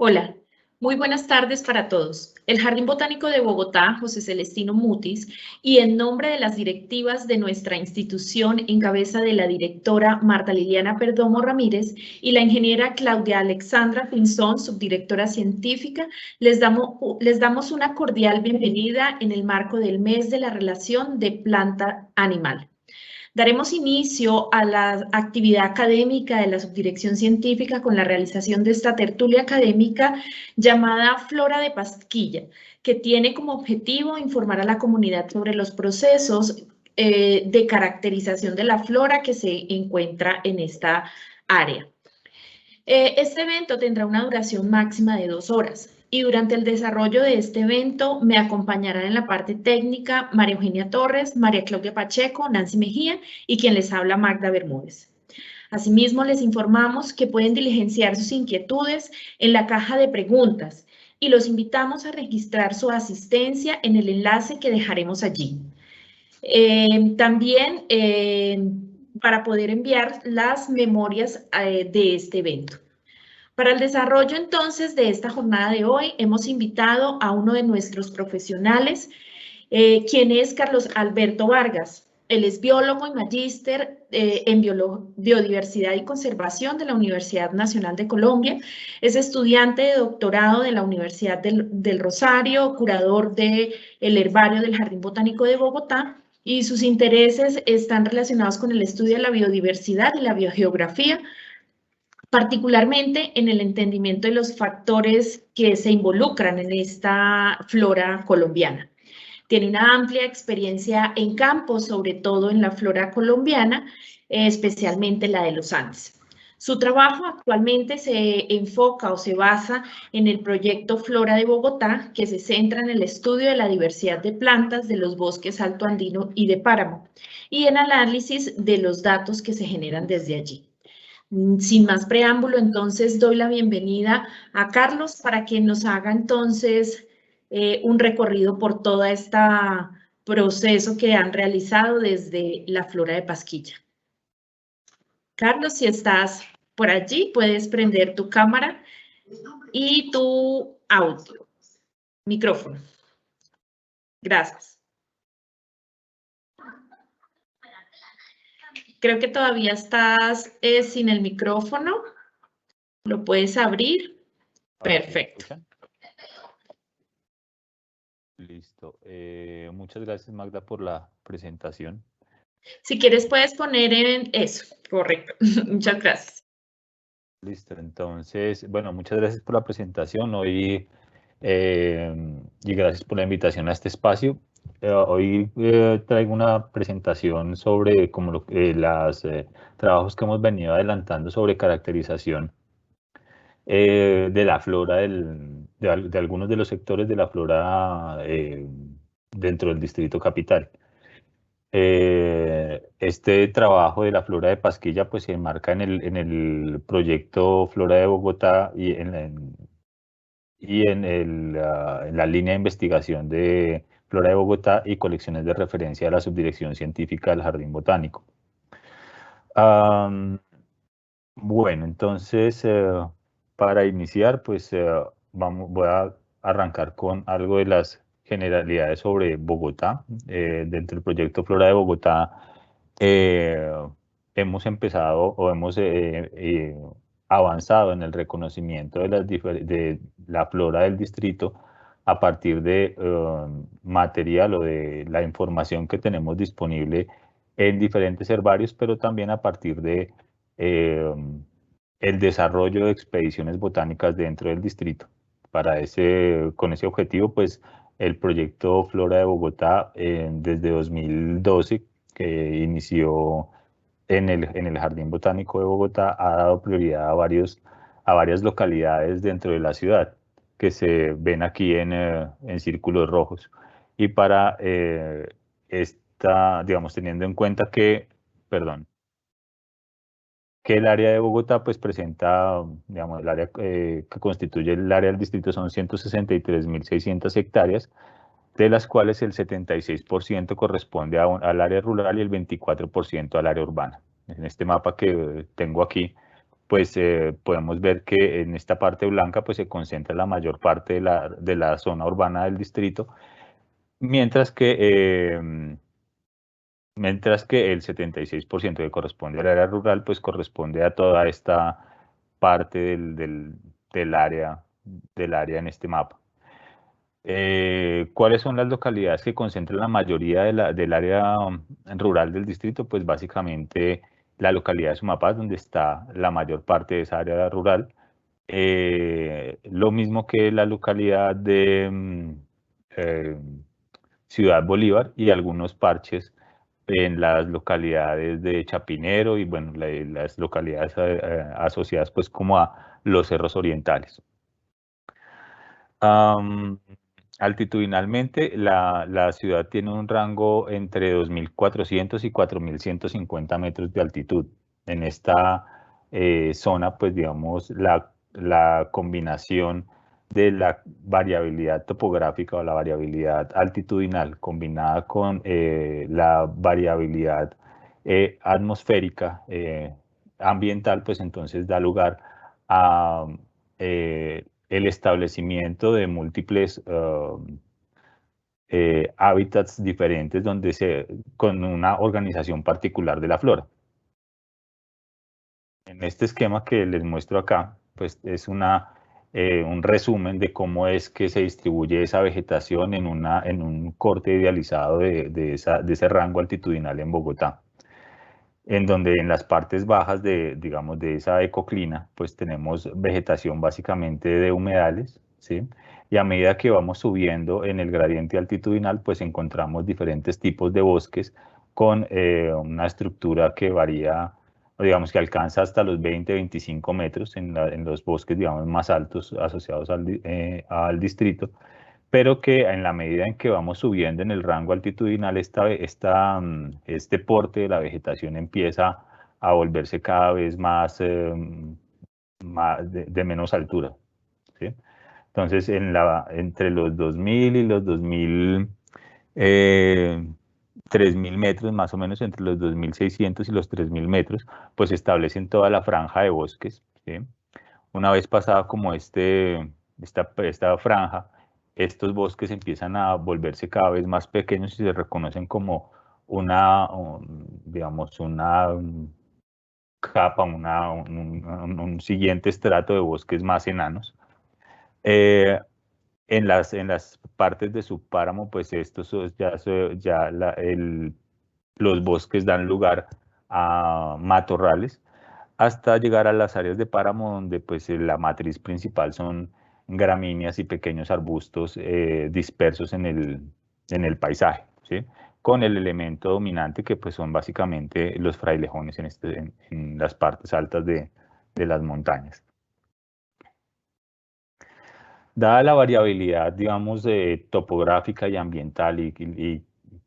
Hola, muy buenas tardes para todos. El Jardín Botánico de Bogotá, José Celestino Mutis, y en nombre de las directivas de nuestra institución, en cabeza de la directora Marta Liliana Perdomo Ramírez y la ingeniera Claudia Alexandra Pinzón, subdirectora científica, les damos una cordial bienvenida en el marco del mes de la relación de planta-animal. Daremos inicio a la actividad académica de la Subdirección Científica con la realización de esta tertulia académica llamada Flora de Pasquilla, que tiene como objetivo informar a la comunidad sobre los procesos de caracterización de la flora que se encuentra en esta área. Este evento tendrá una duración máxima de 2 horas y durante el desarrollo de este evento me acompañarán en la parte técnica María Eugenia Torres, María Claudia Pacheco, Nancy Mejía y quien les habla Magda Bermúdez. Asimismo, les informamos que pueden diligenciar sus inquietudes en la caja de preguntas y los invitamos a registrar su asistencia en el enlace que dejaremos allí. También para poder enviar las memorias de este evento. Para el desarrollo entonces de esta jornada de hoy hemos invitado a uno de nuestros profesionales, quien es Carlos Alberto Vargas. Él es biólogo y magíster en biodiversidad y conservación de la Universidad Nacional de Colombia. Es estudiante de doctorado de la Universidad del Rosario, curador del herbario del Jardín Botánico de Bogotá, y sus intereses están relacionados con el estudio de la biodiversidad y la biogeografía, particularmente en el entendimiento de los factores que se involucran en esta flora colombiana. Tiene una amplia experiencia en campo, sobre todo en la flora colombiana, especialmente la de los Andes. Su trabajo actualmente se enfoca o se basa en el proyecto Flora de Bogotá, que se centra en el estudio de la diversidad de plantas de los bosques alto andino y de páramo, y en análisis de los datos que se generan desde allí. Sin más preámbulo, entonces doy la bienvenida a Carlos para que nos haga entonces un recorrido por todo este proceso que han realizado desde la flora de Pasquilla. Carlos, si estás por allí, puedes prender tu cámara y tu audio, micrófono. Gracias. Creo que todavía estás sin el micrófono. ¿Lo puedes abrir? Perfecto. Listo. Muchas gracias, Magda, por la presentación. Si quieres, puedes poner en eso. Correcto. Muchas gracias. Listo. Entonces, bueno, muchas gracias por la presentación hoy y gracias por la invitación a este espacio. Hoy traigo una presentación sobre los trabajos que hemos venido adelantando sobre caracterización de la flora de algunos de los sectores de la flora dentro del Distrito Capital. Este trabajo de la flora de Pasquilla pues se enmarca en el proyecto Flora de Bogotá y en la línea de investigación de Flora de Bogotá y colecciones de referencia de la Subdirección Científica del Jardín Botánico. Bueno, entonces para iniciar pues voy a arrancar con algo de las generalidades sobre Bogotá. Dentro del proyecto Flora de Bogotá hemos empezado o hemos avanzado en el reconocimiento de la flora del distrito a partir de material o de la información que tenemos disponible en diferentes herbarios, pero también a partir de el desarrollo de expediciones botánicas dentro del distrito. Con ese objetivo, pues el proyecto Flora de Bogotá desde 2012, que inició en el Jardín Botánico de Bogotá, ha dado prioridad a varias localidades dentro de la ciudad que se ven aquí en círculos rojos. Y para digamos, teniendo en cuenta que el área de Bogotá pues presenta, digamos, el área que constituye el área del distrito son 163.600 hectáreas, de las cuales el 76% corresponde al área rural y el 24% al área urbana. En este mapa que tengo aquí, pues podemos ver que en esta parte blanca pues se concentra la mayor parte de la zona urbana del distrito, mientras que el 76% que corresponde al área rural, pues corresponde a toda esta parte del área en este mapa. ¿Cuáles son las localidades que concentran la mayoría del área rural del distrito? Pues básicamente la localidad de Sumapaz, donde está la mayor parte de esa área rural. Lo mismo que la localidad de eh, Ciudad Bolívar y algunos parches en las localidades de Chapinero y bueno, las localidades asociadas pues como a los cerros orientales. Altitudinalmente, la ciudad tiene un rango entre 2.400 y 4.150 metros de altitud. En esta zona, pues digamos, la combinación de la variabilidad topográfica o la variabilidad altitudinal combinada con la variabilidad atmosférica ambiental, pues entonces da lugar a el establecimiento de múltiples hábitats diferentes con una organización particular de la flora. En este esquema que les muestro acá, pues es un resumen de cómo es que se distribuye esa vegetación en un corte idealizado de ese rango altitudinal en Bogotá, en donde en las partes bajas digamos, de esa ecoclina, pues tenemos vegetación básicamente de humedales, ¿sí? Y a medida que vamos subiendo en el gradiente altitudinal, pues encontramos diferentes tipos de bosques con una estructura que varía, digamos que alcanza hasta los 20-25 metros en los bosques, digamos, más altos asociados al distrito, pero que en la medida en que vamos subiendo en el rango altitudinal, este porte de la vegetación empieza a volverse cada vez más, de menos altura, ¿sí? Entonces, entre los 2.000 y los 3.000 metros, más o menos entre los 2.600 y los 3.000 metros, pues establecen toda la franja de bosques, ¿sí? Una vez pasada como esta franja, estos bosques empiezan a volverse cada vez más pequeños y se reconocen como digamos, una capa, un siguiente estrato de bosques más enanos. En las partes de subpáramo, pues los bosques dan lugar a matorrales, hasta llegar a las áreas de páramo donde pues la matriz principal son gramíneas y pequeños arbustos dispersos en el paisaje, ¿sí? Con el elemento dominante que pues son básicamente los frailejones en las partes altas de las montañas. Dada la variabilidad, digamos, topográfica y ambiental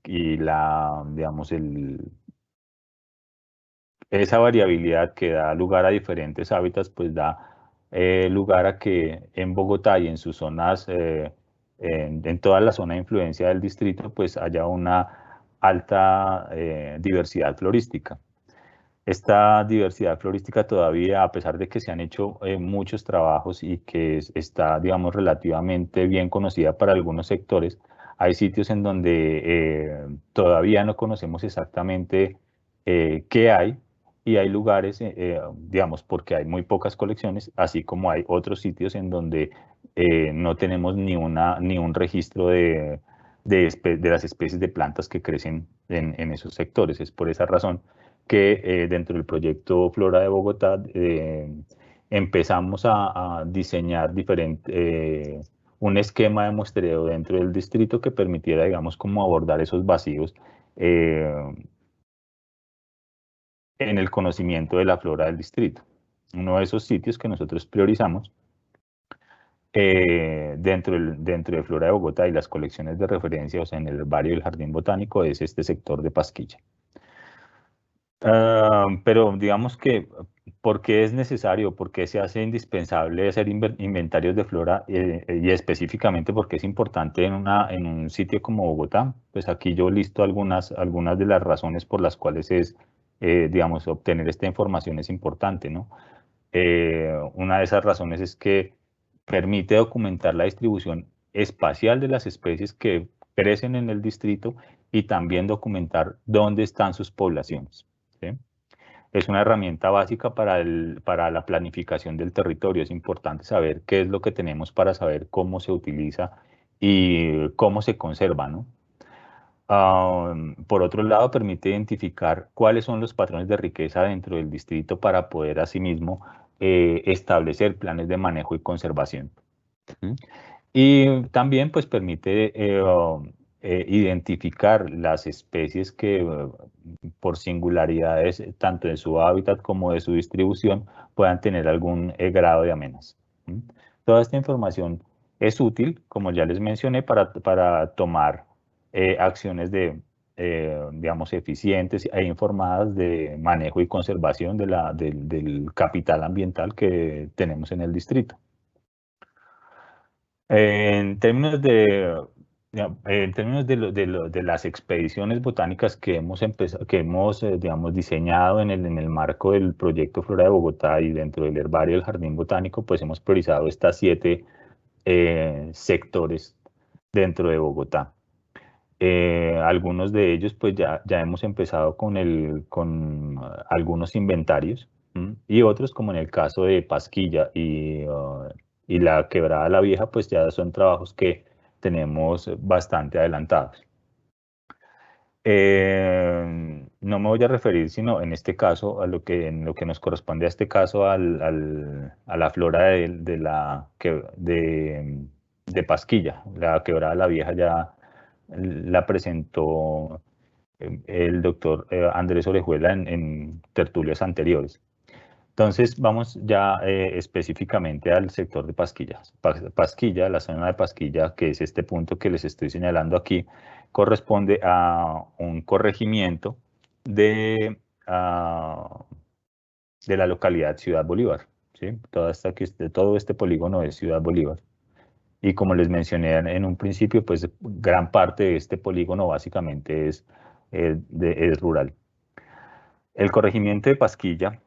digamos, esa variabilidad que da lugar a diferentes hábitats, pues da lugar a que en Bogotá y en sus zonas, en toda la zona de influencia del distrito, pues haya una alta diversidad florística. Esta diversidad florística todavía, a pesar de que se han hecho muchos trabajos y que está, digamos, relativamente bien conocida para algunos sectores, hay sitios en donde todavía no conocemos exactamente qué hay, y hay lugares, digamos, porque hay muy pocas colecciones, así como hay otros sitios en donde no tenemos ni un registro de las especies de plantas que crecen en esos sectores. Es por esa razón que dentro del proyecto Flora de Bogotá empezamos a diseñar un esquema de muestreo dentro del distrito que permitiera, digamos, como abordar esos vacíos en el conocimiento de la flora del distrito. Uno de esos sitios que nosotros priorizamos dentro de Flora de Bogotá y las colecciones de referencia, o sea, en el herbario del Jardín Botánico, es este sector de Pasquilla. Pero digamos que, ¿por qué es necesario? ¿Por qué se hace indispensable hacer inventarios de flora? Y específicamente, ¿por qué es importante en un sitio como Bogotá? Pues aquí yo listo algunas de las razones por las cuales digamos, obtener esta información es importante, ¿no? Una de esas razones es que permite documentar la distribución espacial de las especies que crecen en el distrito y también documentar dónde están sus poblaciones, ¿sí? Es una herramienta básica para la planificación del territorio. Es importante saber qué es lo que tenemos para saber cómo se utiliza y cómo se conserva, ¿no? Por otro lado, permite identificar cuáles son los patrones de riqueza dentro del distrito para poder asimismo establecer planes de manejo y conservación. ¿Mm? Y también pues permite identificar las especies que por singularidades tanto de su hábitat como de su distribución puedan tener algún grado de amenaza. ¿Mm? Toda esta información es útil, como ya les mencioné, para tomar acciones digamos, eficientes e informadas de manejo y conservación del capital ambiental que tenemos en el distrito. En términos de las expediciones botánicas que hemos empezado, digamos, diseñado en el marco del proyecto Flora de Bogotá y dentro del herbario del Jardín Botánico, pues hemos priorizado estas 7 sectores dentro de Bogotá. Algunos de ellos, pues ya hemos empezado con algunos inventarios, y otros, como en el caso de Pasquilla y la Quebrada La Vieja, pues ya son trabajos que tenemos bastante adelantados. No me voy a referir, sino en este caso, en lo que nos corresponde a este caso, a la flora de Pasquilla. La Quebrada La Vieja ya la presentó el doctor Andrés Orejuela en tertulias anteriores. Entonces vamos ya específicamente al sector de Pasquillas. Pasquilla, la zona de Pasquilla, que es este punto que les estoy señalando aquí, corresponde a un corregimiento de, ah, de la localidad Ciudad Bolívar, ¿sí? Todo este polígono es Ciudad Bolívar. Y como les mencioné en un principio, pues gran parte de este polígono básicamente es rural. El corregimiento de Pasquilla,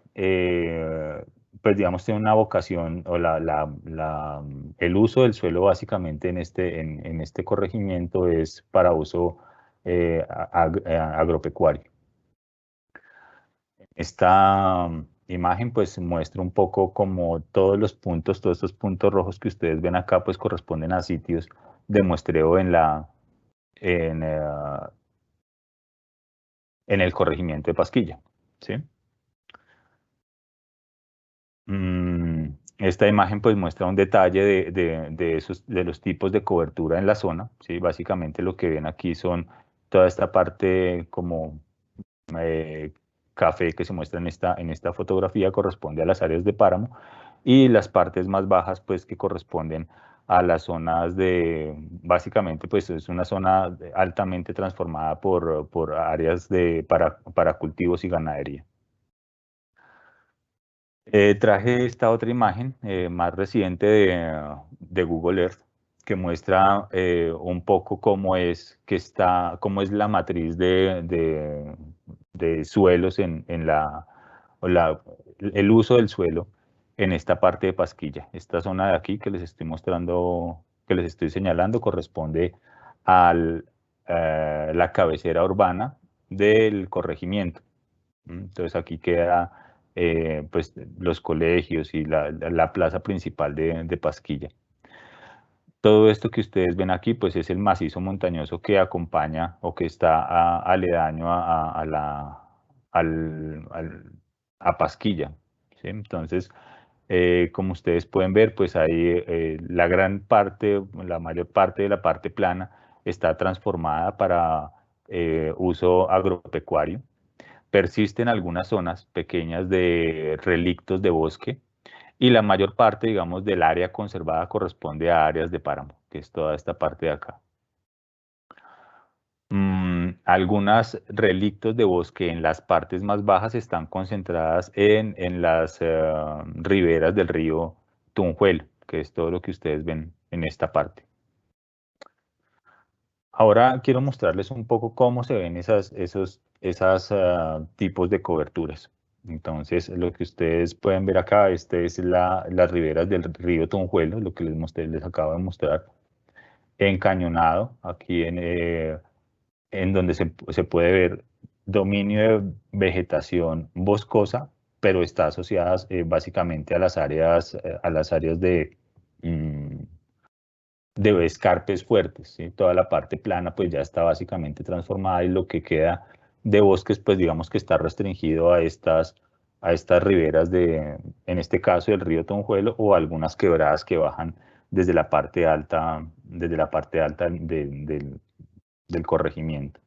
pues digamos, tiene una vocación o el uso del suelo básicamente en este corregimiento es para uso agropecuario. Esta imagen pues muestra un poco como todos estos puntos rojos que ustedes ven acá pues corresponden a sitios de muestreo en, eh, en el corregimiento de Pasquilla, ¿sí? Esta imagen pues muestra un detalle de los tipos de cobertura en la zona, ¿sí? Básicamente lo que ven aquí son toda esta parte como eh, café que se muestra en esta fotografía corresponde a las áreas de páramo y las partes más bajas pues que corresponden a las zonas básicamente pues es una zona altamente transformada por áreas para cultivos y ganadería. Traje esta otra imagen más reciente de Google Earth que muestra un poco cómo es la matriz de suelos o el uso del suelo en esta parte de Pasquilla. Esta zona de aquí que les estoy mostrando, que les estoy señalando, corresponde a la cabecera urbana del corregimiento. Entonces aquí queda pues los colegios y la plaza principal de Pasquilla. Todo esto que ustedes ven aquí pues es el macizo montañoso que acompaña o que está aledaño a Pasquilla, ¿sí? Entonces, como ustedes pueden ver, pues ahí la mayor parte de la parte plana está transformada para uso agropecuario. Persisten algunas zonas pequeñas de relictos de bosque y la mayor parte, digamos, del área conservada corresponde a áreas de páramo, que es toda esta parte de acá. Algunos relictos de bosque en las partes más bajas están concentradas en las riberas del río Tunjuelo, que es todo lo que ustedes ven en esta parte. Ahora quiero mostrarles un poco cómo se ven esos tipos de coberturas. Entonces, lo que ustedes pueden ver acá, este es las riberas del río Tunjuelo, lo que les mostré, les acabo de mostrar, encañonado, aquí en donde se puede ver dominio de vegetación boscosa, pero está asociada básicamente a las áreas mm, de escarpes fuertes, ¿sí? Toda la parte plana pues ya está básicamente transformada y lo que queda de bosques pues digamos que está restringido a estas riberas en este caso del río Tonjuelo o algunas quebradas que bajan desde la parte alta del corregimiento.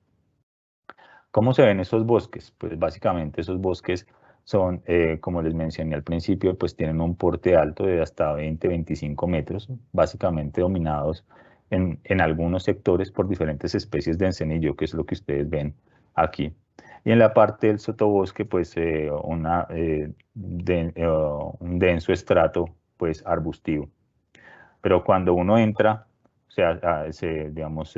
¿Cómo se ven esos bosques? Pues básicamente esos bosques son, como les mencioné al principio, pues tienen un porte alto de hasta 20-25 metros, básicamente dominados en algunos sectores por diferentes especies de encenillo, que es lo que ustedes ven aquí. Y en la parte del sotobosque, pues un denso estrato pues arbustivo. Pero cuando uno entra, o sea, digamos,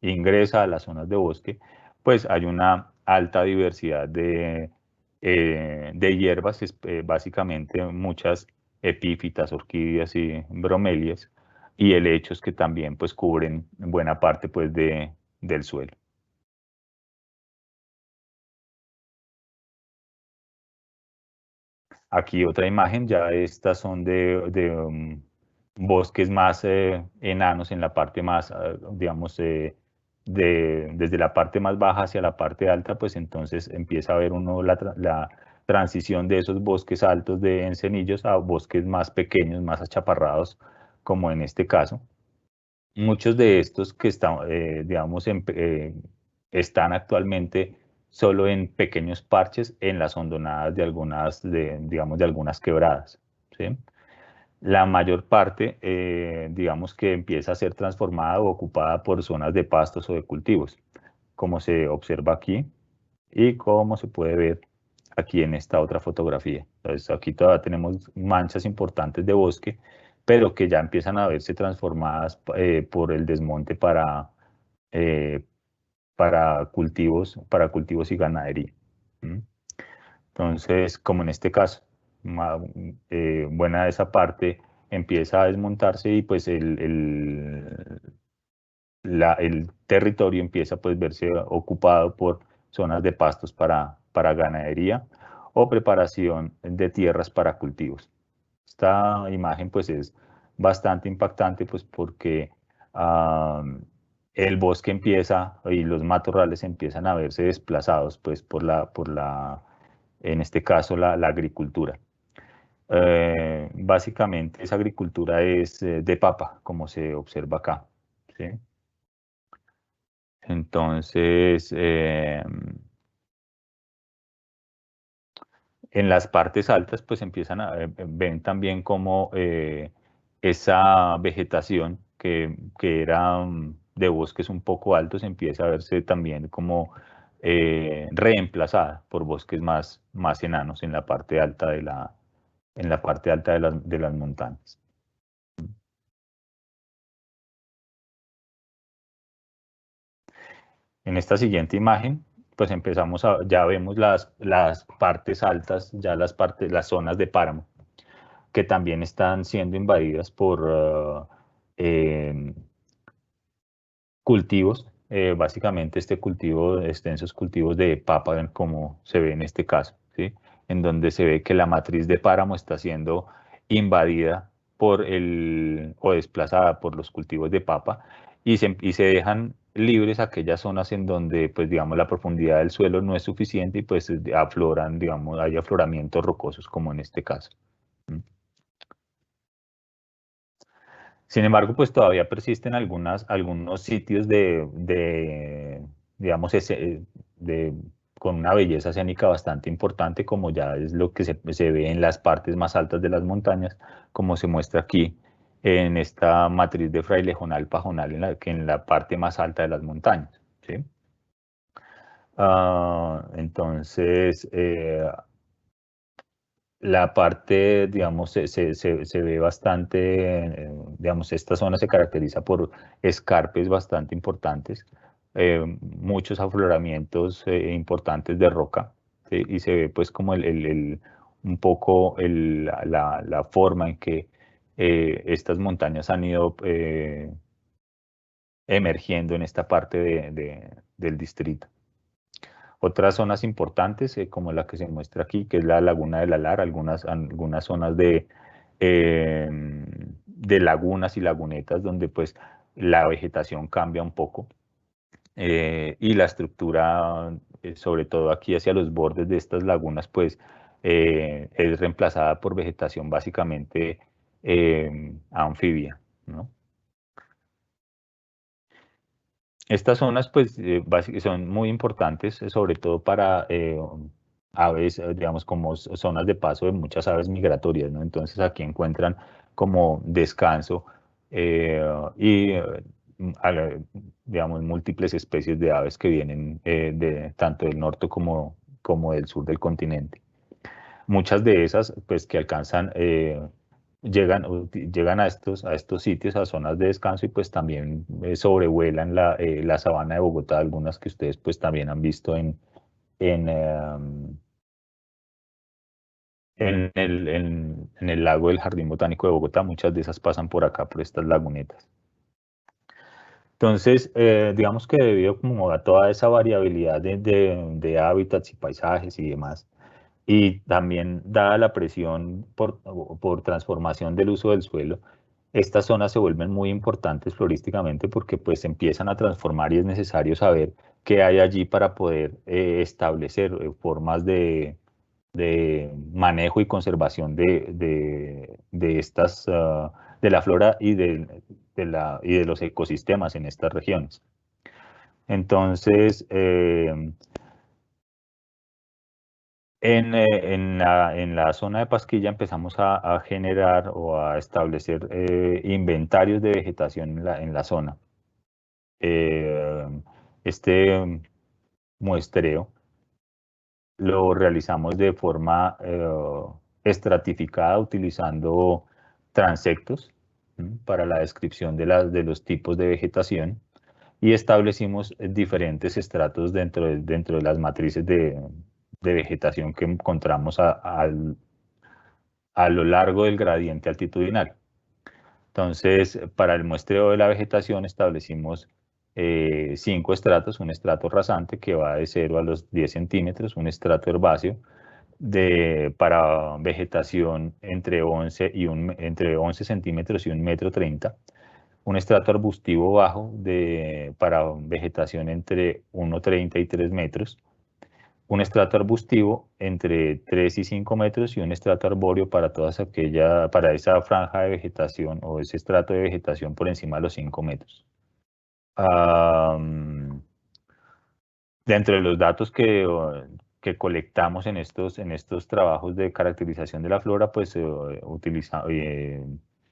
ingresa a las zonas de bosque, pues hay una alta diversidad de hierbas, básicamente muchas epífitas, orquídeas y bromelias, y helechos que también pues cubren buena parte pues del suelo. Aquí otra imagen, ya estas son de bosques más enanos en la parte más, digamos, desde la parte más baja hacia la parte alta, pues entonces empieza a ver uno la transición de esos bosques altos de encenillos a bosques más pequeños, más achaparrados, como en este caso. Muchos de estos que están, digamos, están actualmente solo en pequeños parches en las hondonadas de digamos, de algunas quebradas, ¿sí? La mayor parte, digamos que empieza a ser transformada o ocupada por zonas de pastos o de cultivos, como se observa aquí y como se puede ver aquí en esta otra fotografía. Entonces, aquí todavía tenemos manchas importantes de bosque, pero que ya empiezan a verse transformadas por el desmonte eh, para cultivos y ganadería. ¿Mm? Entonces, como en este caso, buena esa parte empieza a desmontarse y pues el territorio empieza pues verse ocupado por zonas de pastos para ganadería o preparación de tierras para cultivos. Esta imagen pues es bastante impactante pues porque ah, el bosque empieza y los matorrales empiezan a verse desplazados pues en este caso la agricultura. Básicamente esa agricultura es de papa, como se observa acá, ¿sí? Entonces, en las partes altas, pues empiezan ven también como esa vegetación que era de bosques un poco altos empieza a verse también como reemplazada por bosques más enanos en la parte alta en la parte alta de las montañas. En esta siguiente imagen, pues ya vemos las partes altas, ya las zonas de páramo, que también están siendo invadidas por cultivos, básicamente extensos cultivos de papa, como se ve en este caso, ¿sí? En donde se ve que la matriz de páramo está siendo invadida o desplazada por los cultivos de papa y se dejan libres aquellas zonas en donde, pues, digamos, la profundidad del suelo no es suficiente y pues afloran, digamos, hay afloramientos rocosos como en este caso. ¿Mm? Sin embargo, pues todavía persisten algunos sitios digamos, con una belleza escénica bastante importante, como ya es lo que se ve en las partes más altas de las montañas, como se muestra aquí en esta matriz de Frailejonal Pajonal, que en la parte más alta de las montañas, ¿sí? Entonces, la parte, digamos, se ve bastante, digamos, esta zona se caracteriza por escarpes bastante importantes, muchos afloramientos importantes de roca, interesante y se ve pues como un poco la forma en que estas montañas han ido emergiendo en esta parte del distrito. Otras zonas importantes, como la que se muestra aquí, que es la Laguna de la Lara, algunas zonas de lagunas y lagunetas donde pues la vegetación cambia un poco y la estructura, sobre todo aquí hacia los bordes de estas lagunas, pues es reemplazada por vegetación básicamente anfibia, ¿no? Estas zonas pues son muy importantes, sobre todo para aves, digamos, como zonas de paso de muchas aves migratorias, ¿no? Entonces aquí encuentran como descanso y, digamos, múltiples especies de aves que vienen tanto del norte como del sur del continente. Muchas de esas, pues, que alcanzan, llegan a estos sitios, a zonas de descanso y pues también sobrevuelan la sabana de Bogotá, algunas que ustedes pues también han visto en, en el lago del Jardín Botánico de Bogotá. Muchas de esas pasan por acá, por estas lagunetas. Entonces, digamos que debido como a toda esa variabilidad de hábitats y paisajes y demás, y también dada la presión por transformación del uso del suelo, estas zonas se vuelven muy importantes florísticamente porque pues empiezan a transformar y es necesario saber qué hay allí para poder establecer formas de manejo y conservación de estas, de la flora y y de los ecosistemas en estas regiones. Entonces, en la zona de Pasquilla empezamos a generar o a establecer inventarios de vegetación en la zona. Este muestreo lo realizamos de forma estratificada utilizando transectos para la descripción de los tipos de vegetación y establecimos diferentes estratos dentro de las matrices de vegetación que encontramos a lo largo del gradiente altitudinal. Entonces, para el muestreo de la vegetación establecimos 5 estratos, un estrato rasante que va de 0 a los 10 centímetros, un estrato herbáceo para vegetación entre 11 centímetros y 1,30 m, un estrato arbustivo bajo para vegetación entre 1,30 y 3 metros, un estrato arbustivo entre 3 y 5 metros y un estrato arbóreo para esa franja de vegetación o ese estrato de vegetación por encima de los 5 metros. Dentro de los datos que colectamos en estos trabajos de caracterización de la flora, pues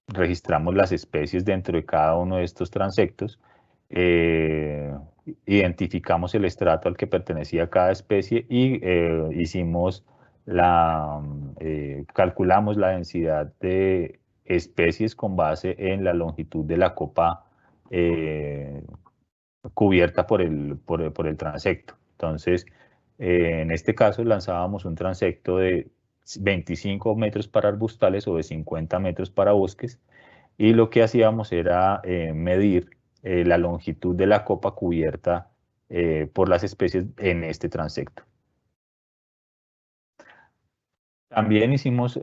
registramos las especies dentro de cada uno de estos transectos, identificamos el estrato al que pertenecía cada especie y calculamos la densidad de especies con base en la longitud de la copa cubierta por el transecto. Entonces, en este caso lanzábamos un transecto de 25 metros para arbustales o de 50 metros para bosques y lo que hacíamos era medir la longitud de la copa cubierta por las especies en este transecto. También hicimos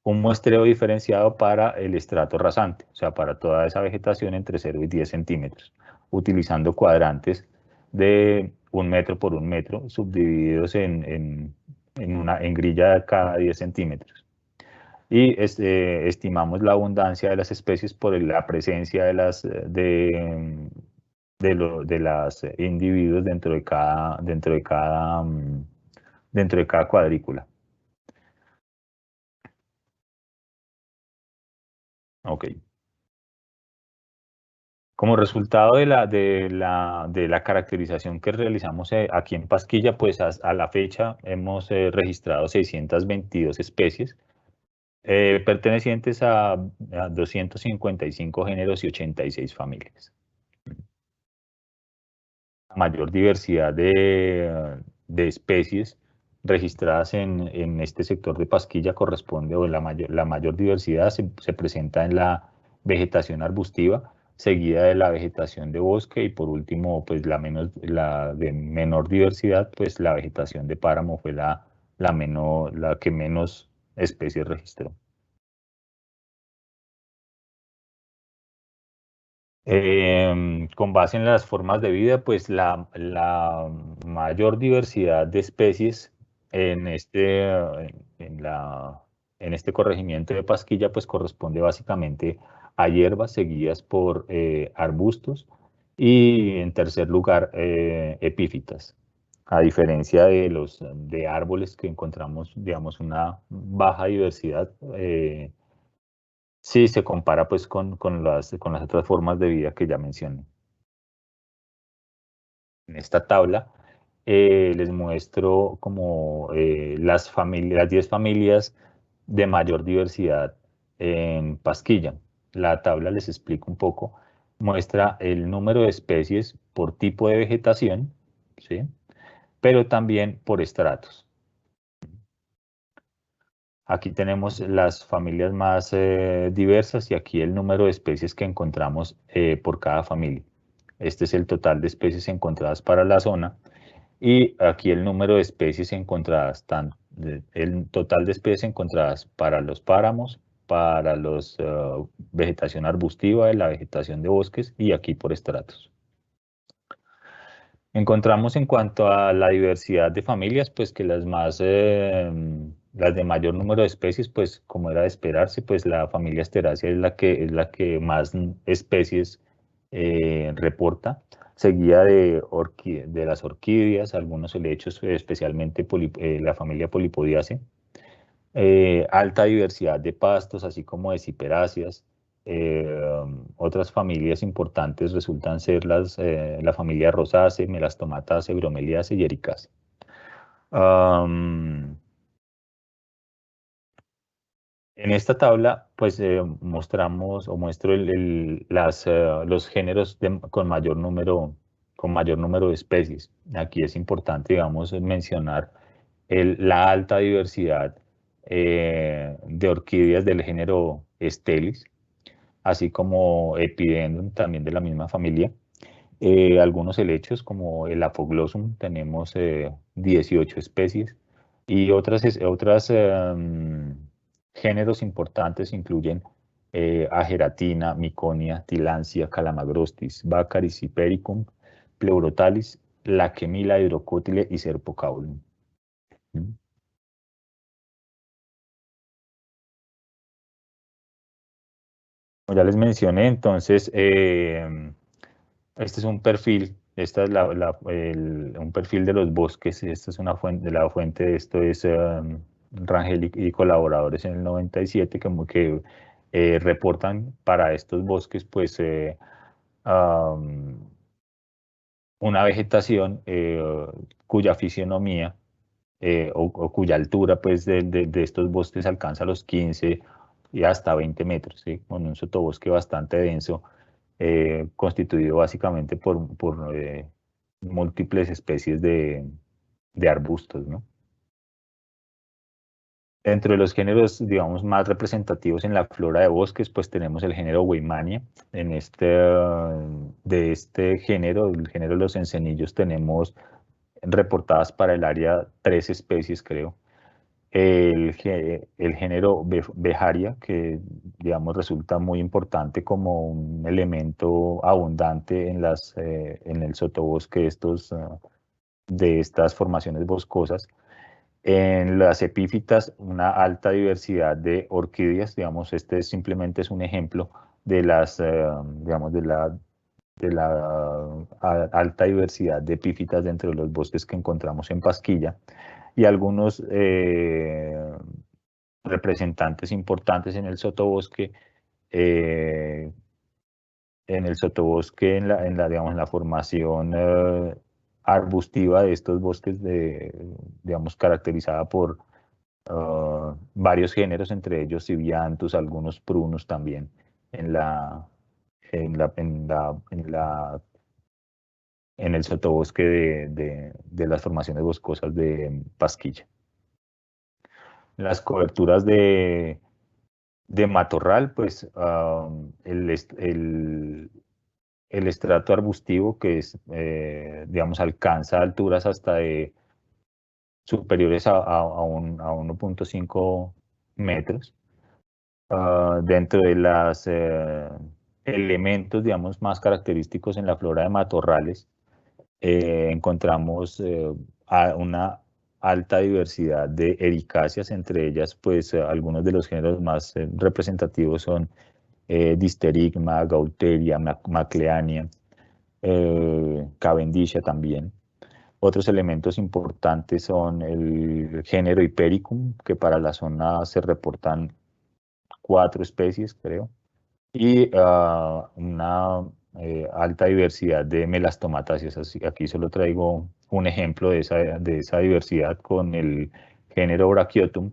un muestreo diferenciado para el estrato rasante, o sea, para toda esa vegetación entre 0 y 10 centímetros, utilizando cuadrantes de 1 metro por 1 metro, subdivididos en grilla de cada 10 centímetros. Y estimamos la abundancia de las especies por la presencia de las individuos dentro de cada cuadrícula. Ok. Como resultado de la caracterización que realizamos aquí en Pasquilla, pues a la fecha hemos registrado 622 especies pertenecientes a 255 géneros y 86 familias. mayor diversidad de especies registradas en este sector de Pasquilla corresponde, o la mayor diversidad se presenta en la vegetación arbustiva, seguida de la vegetación de bosque y por último, pues la de menor diversidad, pues la vegetación de páramo fue la que menos especies registró. Con base en las formas de vida, pues la mayor diversidad de especies en en este corregimiento de Pasquilla, pues corresponde básicamente a hierbas seguidas por arbustos y en tercer lugar epífitas. A diferencia de árboles que encontramos, digamos, una baja diversidad, sí, se compara pues con las otras formas de vida que ya mencioné. En esta tabla les muestro como las 10 familias de mayor diversidad en Pasquilla. La tabla les explico un poco, muestra el número de especies por tipo de vegetación, ¿sí? Pero también por estratos. Aquí tenemos las familias más diversas y aquí el número de especies que encontramos por cada familia. Este es el total de especies encontradas para la zona y aquí el número de especies encontradas, el total de especies encontradas para los páramos, para los vegetación arbustiva, la vegetación de bosques y aquí por estratos. Encontramos en cuanto a la diversidad de familias, pues que las de mayor número de especies, pues como era de esperarse, pues la familia Asteraceae es la que más especies reporta, seguida de las orquídeas, algunos helechos, especialmente la familia Polipodiaceae, alta diversidad de pastos, así como de ciperáceas. Otras familias importantes resultan ser la familia Rosaceae, Melastomataceae, Bromeliaceae y Ericaceae. En esta tabla, pues mostramos o muestro los géneros con mayor número de especies. Aquí es importante, digamos, mencionar la alta diversidad de orquídeas del género Stelis, así como Epidendrum, también de la misma familia. Algunos helechos como el Apoglossum, tenemos 18 especies y otras géneros importantes incluyen Ageratina, Miconia, Tillandsia, Calamagrostis, Baccharis, Hipericum, Pleurotalis, Laquemila, Hydrocotyle y Serpocaulum. Como ya les mencioné, entonces, este es un perfil, esta es un perfil de los bosques, esta es una fuente, la fuente de esto es Rangel y colaboradores en el 97 que reportan para estos bosques pues una vegetación cuya fisionomía o cuya altura pues de estos bosques alcanza los 15 y hasta 20 metros, ¿sí? Con un sotobosque bastante denso, constituido básicamente por múltiples especies de arbustos, ¿no? Entre los géneros, digamos, más representativos en la flora de bosques, pues tenemos el género Weimania. De este género, el género de los encenillos, tenemos reportadas para el área 3 especies, creo. El género Bejaria, que digamos resulta muy importante como un elemento abundante en el sotobosque de estas formaciones boscosas. En las epífitas, una alta diversidad de orquídeas, digamos, este simplemente es un ejemplo de digamos, de la alta diversidad de epífitas dentro de los bosques que encontramos en Pasquilla y algunos representantes importantes eh, en el sotobosque, digamos, en la formación arbustiva de estos bosques, digamos, caracterizada por varios géneros, entre ellos Cibianthus, algunos prunus también en la en el sotobosque de las formaciones boscosas de Pasquilla. Las coberturas de matorral, pues el estrato arbustivo, que es, digamos, alcanza alturas hasta superiores a 1.5 metros. Dentro de los elementos, digamos, más característicos en la flora de matorrales, encontramos una alta diversidad de ericáceas, entre ellas, pues, algunos de los géneros más representativos son Disterigma, Gauteria, Macleania, Cavendisha también. Otros elementos importantes son el género Hypericum, que para la zona se reportan 4 especies, creo, y una alta diversidad de melastomatáceas. Aquí solo traigo un ejemplo de esa diversidad con el género Brachiotum,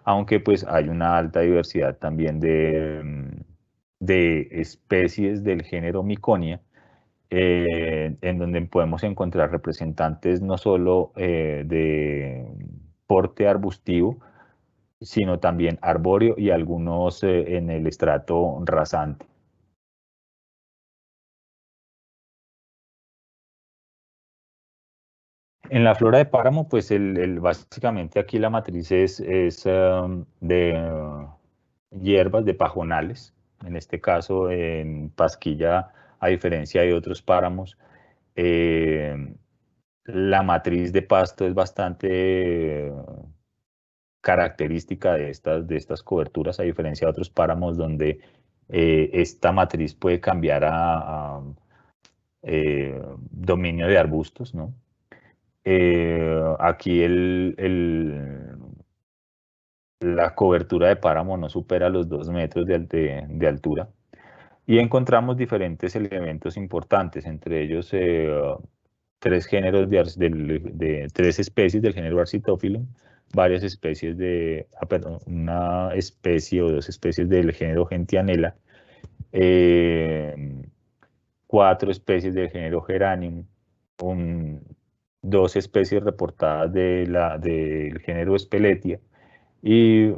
aunque pues hay una alta diversidad también de especies del género Miconia, en donde podemos encontrar representantes no solo de porte arbustivo, sino también arbóreo y algunos en el estrato rasante. En la flora de páramo, pues básicamente aquí la matriz es de hierbas, de pajonales. En este caso, en Pasquilla, a diferencia de otros páramos, eh, la matriz de pasto es bastante característica de estas coberturas, a diferencia de otros páramos donde esta matriz puede cambiar a dominio de arbustos, ¿no? Aquí la cobertura de páramo no supera los 2 metros de altura y encontramos diferentes elementos importantes, entre ellos 3 géneros de 3 especies del género Arcitophyllum, varias especies perdón, una especie o 2 especies del género Gentianella, 4 especies del género Geranium, 2 especies reportadas del género Speletia y,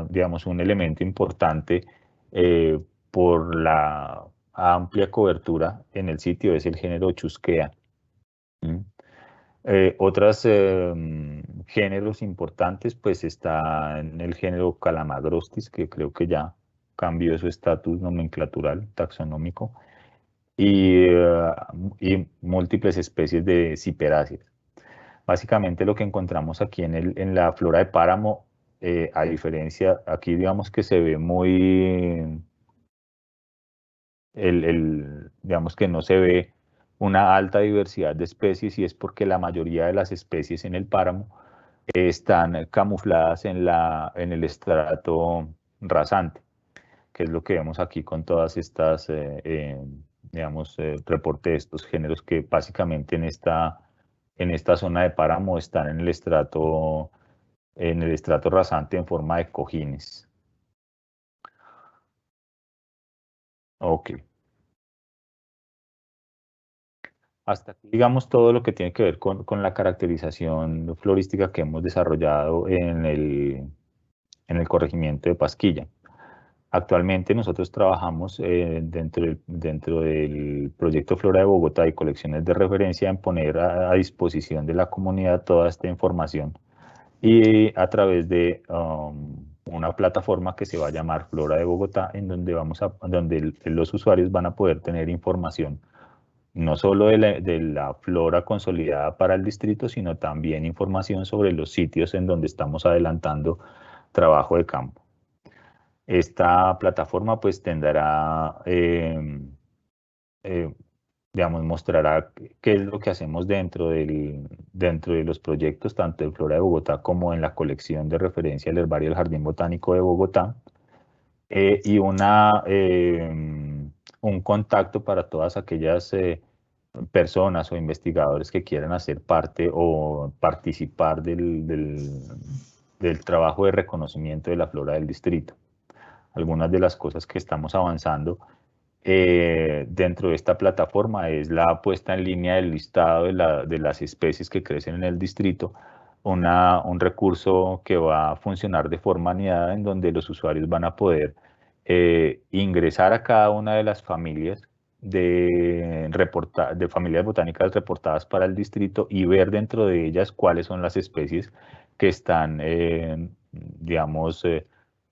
digamos, un elemento importante eh, por la amplia cobertura en el sitio es el género Chusquea. ¿Mm? Otros géneros importantes, pues está en el género Calamagrostis, que creo que ya cambió su estatus nomenclatural, taxonómico, y, y múltiples especies de ciperáceas. Básicamente lo que encontramos aquí en la flora de páramo, a diferencia, aquí digamos que se ve muy, digamos que no se ve una alta diversidad de especies y es porque la mayoría de las especies en el páramo están camufladas en el estrato rasante, que es lo que vemos aquí con todas estas, digamos, reporte de estos géneros que básicamente en esta zona de páramo están en el estrato rasante en forma de cojines. Ok. Hasta aquí, digamos, todo lo que tiene que ver con la caracterización florística que hemos desarrollado en el corregimiento de Pasquilla. Actualmente nosotros trabajamos dentro del proyecto Flora de Bogotá y colecciones de referencia en poner a disposición de la comunidad toda esta información y a través de una plataforma que se va a llamar Flora de Bogotá, en donde, donde los usuarios van a poder tener información no solo de la flora consolidada para el distrito, sino también información sobre los sitios en donde estamos adelantando trabajo de campo. Esta plataforma pues tendrá, digamos, mostrará qué es lo que hacemos dentro de los proyectos, tanto en Flora de Bogotá como en la colección de referencia del herbario del Jardín Botánico de Bogotá, y un contacto para todas aquellas personas o investigadores que quieran hacer parte o participar del trabajo de reconocimiento de la flora del distrito. Algunas de las cosas que estamos avanzando dentro de esta plataforma es la puesta en línea del listado de las especies que crecen en el distrito, un recurso que va a funcionar de forma aniada en donde los usuarios van a poder ingresar a cada una de las familias de familias botánicas reportadas para el distrito y ver dentro de ellas cuáles son las especies que están, digamos,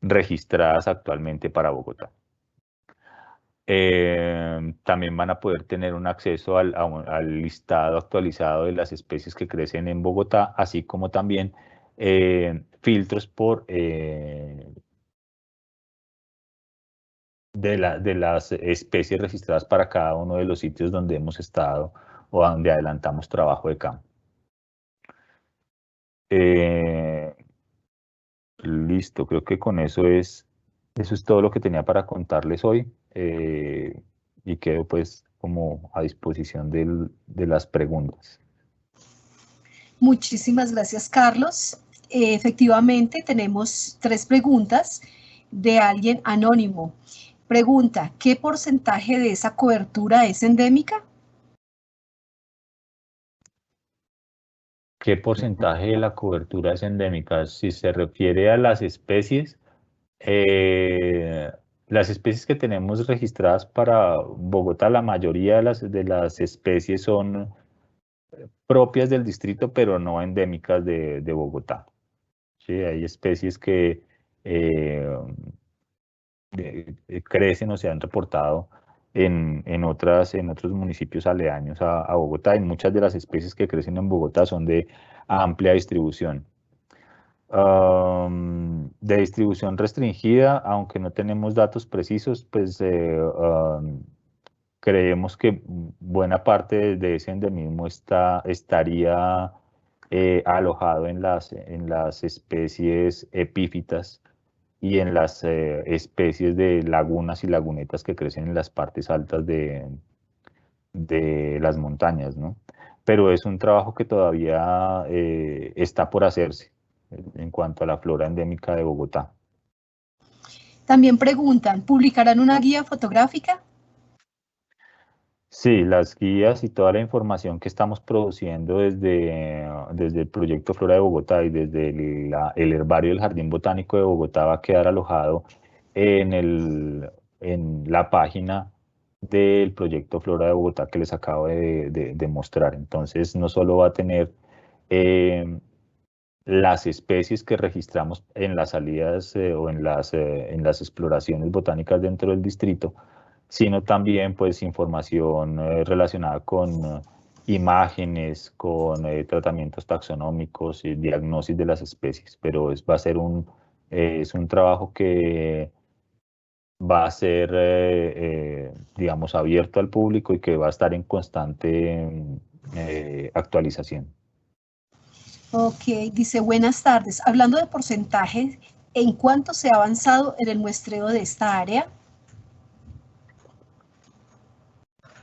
registradas actualmente para Bogotá. También van a poder tener un acceso al listado actualizado de las especies que crecen en Bogotá, así como también filtros de las especies registradas para cada uno de los sitios donde hemos estado o donde adelantamos trabajo de campo. Listo, creo que con eso es todo lo que tenía para contarles hoy, y quedo pues como a disposición de las preguntas. Muchísimas gracias, Carlos. Efectivamente, tenemos 3 preguntas de alguien anónimo. Pregunta, ¿qué porcentaje de esa cobertura es endémica? ¿Qué porcentaje de la cobertura es endémica? Si se refiere a las especies que tenemos registradas para Bogotá, la mayoría de las especies son propias del distrito, pero no endémicas de Bogotá. ¿Sí? Hay especies que crecen o se han reportado en otros municipios aledaños a Bogotá, y muchas de las especies que crecen en Bogotá son de amplia distribución. De distribución restringida, aunque no tenemos datos precisos, pues creemos que buena parte de ese endemismo estaría alojado en las especies epífitas y en las especies de lagunas y lagunetas que crecen en las partes altas de las montañas, ¿no? Pero es un trabajo que todavía está por hacerse en cuanto a la flora endémica de Bogotá. También preguntan, ¿publicarán una guía fotográfica? Sí, las guías y toda la información que estamos produciendo desde el proyecto Flora de Bogotá y desde el herbario del Jardín Botánico de Bogotá va a quedar alojado en la página del proyecto Flora de Bogotá que les acabo de mostrar. Entonces, no solo va a tener las especies que registramos en las salidas o en las exploraciones botánicas dentro del distrito, sino también pues información relacionada con imágenes, con tratamientos taxonómicos y diagnosis de las especies. Pero va a ser es un trabajo que va a ser, digamos, abierto al público y que va a estar en constante actualización. Ok, dice, buenas tardes. Hablando de porcentajes, ¿en cuánto se ha avanzado en el muestreo de esta área?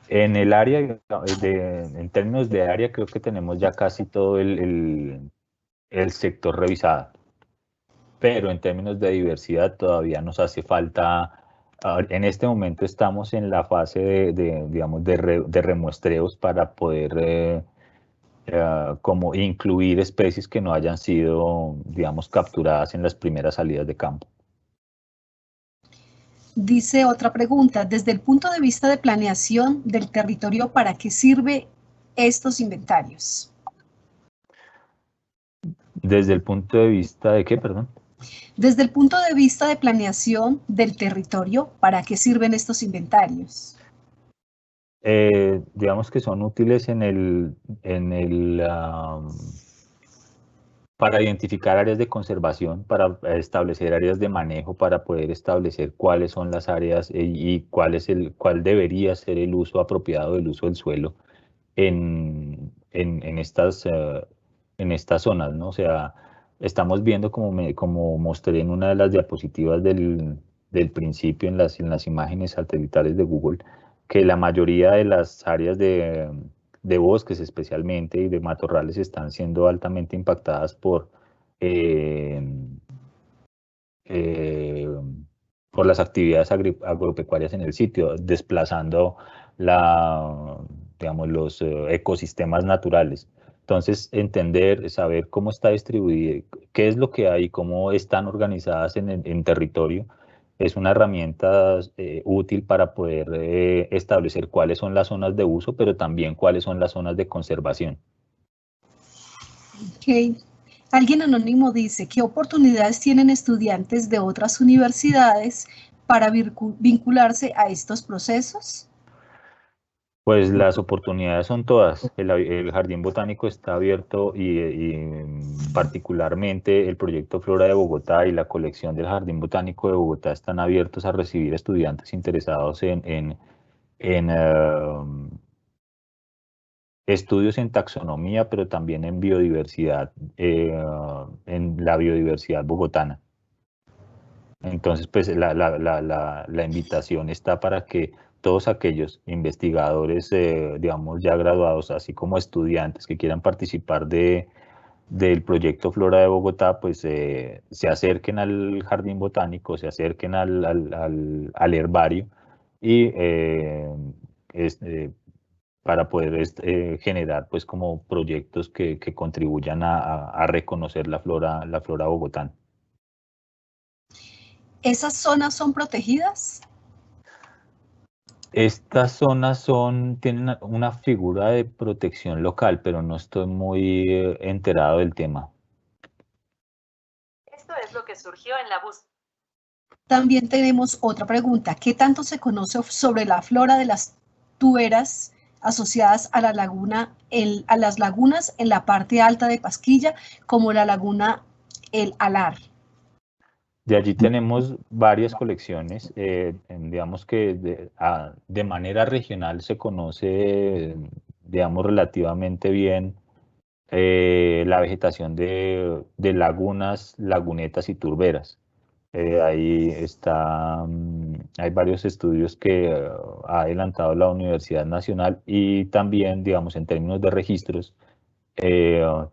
En el área, en términos de área, creo que tenemos ya casi todo el sector revisado. Pero en términos de diversidad todavía nos hace falta. En este momento estamos en la fase digamos, de remuestreos para poder como incluir especies que no hayan sido, digamos, capturadas en las primeras salidas de campo. Dice otra pregunta, desde el punto de vista de planeación del territorio, ¿para qué sirve estos inventarios? Desde el punto de vista de qué, perdón. Desde el punto de vista de planeación del territorio, ¿para qué sirven estos inventarios? Digamos que son útiles para identificar áreas de conservación, para establecer áreas de manejo, para poder establecer cuáles son las áreas y cuál debería ser el uso apropiado del uso del suelo en estas zonas, ¿no? O sea, estamos viendo, como mostré en una de las diapositivas del principio en las imágenes satelitales de Google, que la mayoría de las áreas de bosques especialmente y de matorrales están siendo altamente impactadas eh, por las actividades agropecuarias en el sitio, desplazando digamos, los ecosistemas naturales. Entonces, entender, saber cómo está distribuido, qué es lo que hay, cómo están organizadas en territorio, es una herramienta útil para poder establecer cuáles son las zonas de uso, pero también cuáles son las zonas de conservación. Ok. Alguien anónimo dice, ¿qué oportunidades tienen estudiantes de otras universidades para vincularse a estos procesos? Pues las oportunidades son todas. El Jardín Botánico está abierto y particularmente el proyecto Flora de Bogotá y la colección del Jardín Botánico de Bogotá están abiertos a recibir estudiantes interesados en estudios en taxonomía, pero también en biodiversidad, en la biodiversidad bogotana. Entonces, pues la invitación está para que todos aquellos investigadores, digamos, ya graduados, así como estudiantes que quieran participar del proyecto Flora de Bogotá, pues se acerquen al Jardín Botánico, se acerquen al herbario y para poder generar pues como proyectos que contribuyan a reconocer la flora bogotana. ¿Esas zonas son protegidas? Estas zonas tienen una figura de protección local, pero no estoy muy enterado del tema. Esto es lo que surgió en la búsqueda. También tenemos otra pregunta. ¿Qué tanto se conoce sobre la flora de las tuberas asociadas a a las lagunas en la parte alta de Pasquilla, como la laguna El Alar? De allí tenemos varias colecciones, digamos que de manera regional se conoce, digamos, relativamente bien la vegetación de lagunas, lagunetas y turberas. Ahí hay varios estudios que ha adelantado la Universidad Nacional y también, digamos, en términos de registros,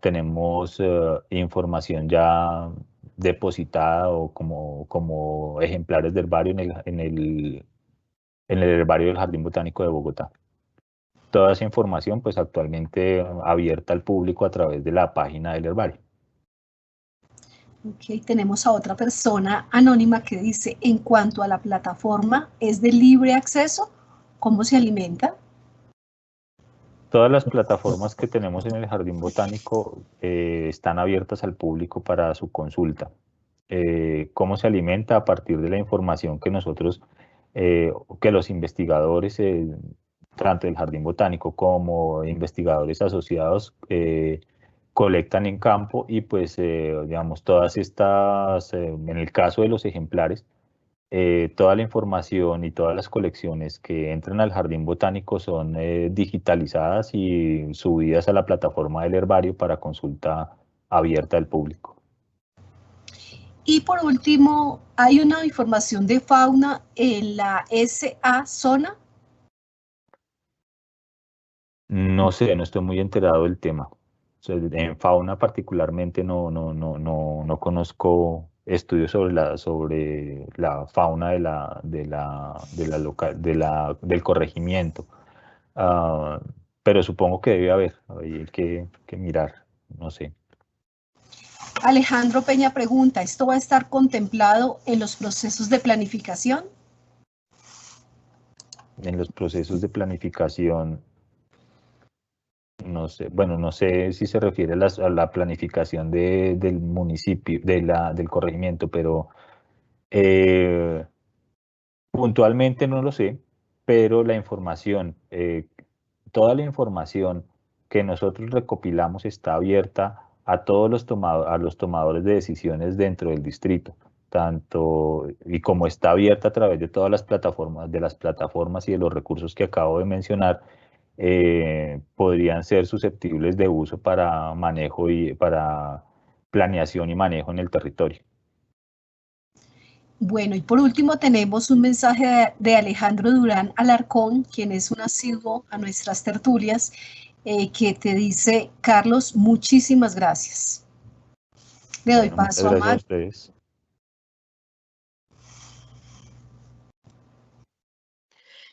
tenemos información ya depositada o como ejemplares de herbario en el herbario del Jardín Botánico de Bogotá. Toda esa información, pues actualmente abierta al público a través de la página del herbario. Ok, tenemos a otra persona anónima que dice, en cuanto a la plataforma, ¿es de libre acceso? ¿Cómo se alimenta? Todas las plataformas que tenemos en el Jardín Botánico están abiertas al público para su consulta. ¿Cómo se alimenta? A partir de la información que nosotros, que los investigadores, tanto del Jardín Botánico como investigadores asociados, colectan en campo y pues, digamos, todas estas, en el caso de los ejemplares, toda la información y todas las colecciones que entran al Jardín Botánico son digitalizadas y subidas a la plataforma del herbario para consulta abierta al público. Y por último, ¿hay una información de fauna en la SA zona? No sé, no estoy muy enterado del tema. O sea, en fauna particularmente no conozco estudios sobre la fauna del corregimiento. Pero supongo que debe haber, hay que mirar, no sé. Alejandro Peña pregunta, ¿esto va a estar contemplado en los procesos de planificación? En los procesos de planificación, no sé, bueno, no sé si se refiere a la planificación del municipio, del corregimiento, pero puntualmente no lo sé, pero la información, toda la información que nosotros recopilamos está abierta a todos los tomadores de decisiones dentro del distrito, tanto y como está abierta a través de todas las plataformas y de los recursos que acabo de mencionar, podrían ser susceptibles de uso para manejo y para planeación y manejo en el territorio. Bueno, y por último tenemos un mensaje de Alejandro Durán Alarcón, quien es un asiduo a nuestras tertulias, que te dice, Carlos, muchísimas gracias. Le doy paso a Muchas gracias a Mario. ustedes.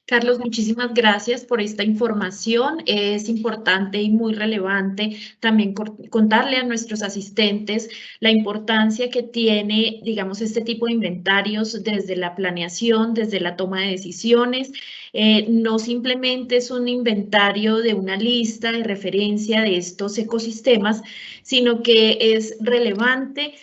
Carlos, muchísimas gracias por esta información. Es importante y muy relevante también contarle a nuestros asistentes la importancia que tiene, digamos, este tipo de inventarios desde la planeación, desde la toma de decisiones. No simplemente es un inventario de una lista de referencia de estos ecosistemas, sino que es relevante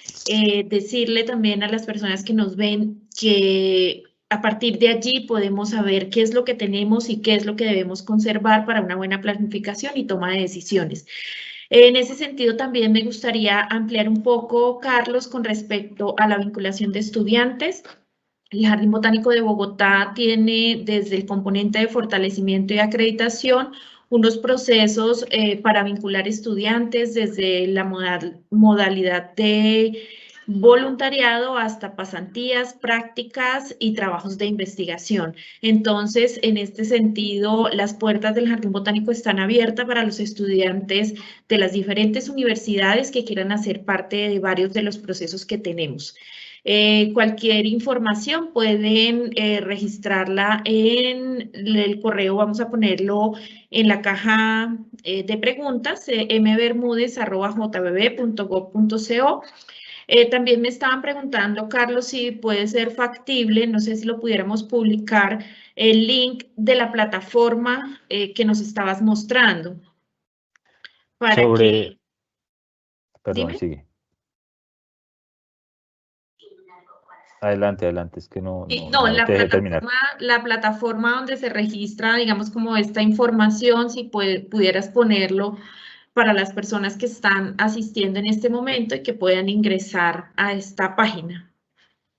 decirle también a las personas que nos ven que a partir de allí podemos saber qué es lo que tenemos y qué es lo que debemos conservar para una buena planificación y toma de decisiones. En ese sentido, también me gustaría ampliar un poco, Carlos, con respecto a la vinculación de estudiantes. El Jardín Botánico de Bogotá tiene desde el componente de fortalecimiento y acreditación unos procesos para vincular estudiantes desde la modalidad de voluntariado hasta pasantías, prácticas y trabajos de investigación. Entonces, en este sentido, las puertas del Jardín Botánico están abiertas para los estudiantes de las diferentes universidades que quieran hacer parte de varios de los procesos que tenemos. Cualquier información pueden registrarla en el correo, vamos a ponerlo en la caja de preguntas, mbermudez@jbb.gov.co. También me estaban preguntando, Carlos, si puede ser factible, no sé si lo pudiéramos publicar, el link de la plataforma que nos estabas mostrando. Para que... Perdón, Dime. sigue. Adelante, es que no te dejé terminar. La plataforma donde se registra, digamos, como esta información, si pudieras ponerlo para las personas que están asistiendo en este momento y que puedan ingresar a esta página.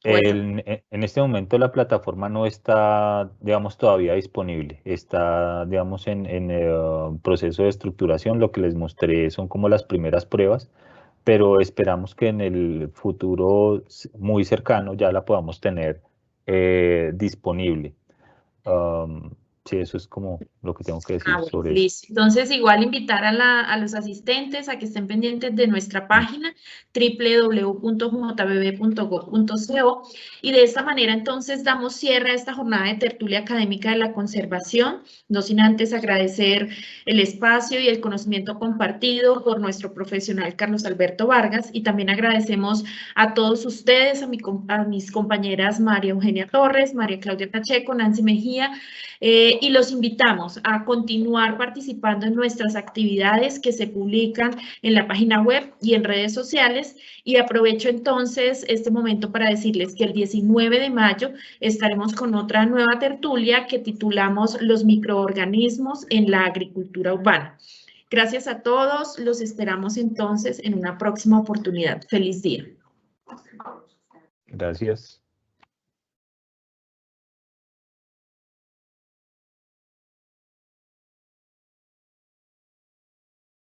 En este momento la plataforma no está, digamos, todavía disponible. Está, digamos, en proceso de estructuración. Lo que les mostré son como las primeras pruebas, pero esperamos que en el futuro muy cercano ya la podamos tener disponible. Sí, eso es como lo que tengo que decir sobre eso. Listo. Entonces, igual invitar a los asistentes a que estén pendientes de nuestra página www.jbb.gov.co y de esta manera entonces damos cierre a esta jornada de tertulia académica de la conservación, no sin antes agradecer el espacio y el conocimiento compartido por nuestro profesional Carlos Alberto Vargas y también agradecemos a todos ustedes, a mis compañeras María Eugenia Torres, María Claudia Pacheco, Nancy Mejía, y los invitamos a continuar participando en nuestras actividades que se publican en la página web y en redes sociales. Y aprovecho entonces este momento para decirles que el 19 de mayo estaremos con otra nueva tertulia que titulamos Los microorganismos en la agricultura urbana. Gracias a todos, los esperamos entonces en una próxima oportunidad. Feliz día. Gracias.